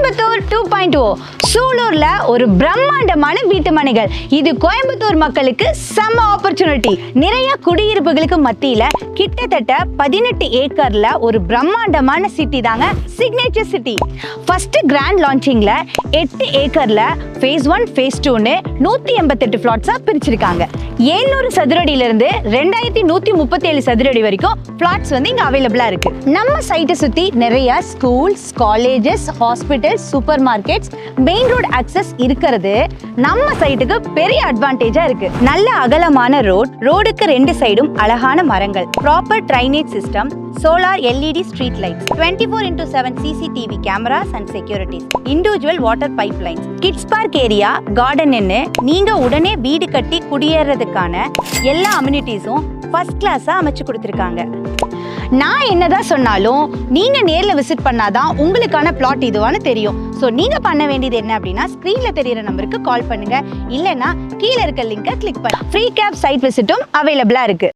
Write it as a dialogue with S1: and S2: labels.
S1: கோயம்புத்தூர் 2.0 சூலூர்ல ஒரு பிரம்மாண்டமான வீட்டு மனைகள். இது கோயம்புத்தூர் மக்களுக்கு செம்ம ஆப்பர்ச்சுனிட்டி. நிறைய குடியிருப்புகளுக்கு மத்தியில கிட்டத்தட்ட 18 ஏக்கர்ல ஒரு பிரம்மாண்டமான சிட்டி தாங்க சிக்னேச்சர் சிட்டி. ஃபர்ஸ்ட் கிராண்ட் லான்ச்சிங்ல 8 ஏக்கர்ல ஃபேஸ் 1 ஃபேஸ் 2ன்னு 188 பிளாட்ஸா பிரிச்சிருக்காங்க. 700 சதுரடியில இருந்து 2137 சதுரடி வரைக்கும் பிளாட்ஸ் வந்து இங்க அவைலபிளா இருக்கு. நம்ம சைட்டை சுத்தி நிறைய schools, colleges, hospitals, super markets, main road access இருக்கிறது நம்ம சைட்டுக்கு பெரிய அட்வான்டேஜா இருக்கு. நல்ல அகலமான ரோடுக்கு 2 சைடும் அழகான மரங்கள், proper drainage system, solar LED street lights, 24/7 CCTV cameras and securities, individual water pipelines, kids park area, garden ன்னு நீங்க உடனே வீடு கட்டி குடியேறதுக்கான எல்லா அம்யூனிட்டிஸும் ஃபர்ஸ்ட் கிளாஸா அமைச்சு கொடுத்திருக்காங்க. நான் என்னதான் சொன்னாலும் நீங்க நேர்ல விசிட் பண்ணாதான் உங்களுக்கான பிளாட் இதுவான்னு தெரியும். சோ நீங்க பண்ண வேண்டியது என்ன அப்படின்னா, ஸ்கிரீன்ல தெரியுற நம்பருக்கு கால் பண்ணுங்க, இல்லனா கீழ இருக்க லிங்கை கிளிக் பண்ணுங்க. ஃப்ரீ கேப் சைட் விசிட்டும் அவைலபிளா இருக்கு.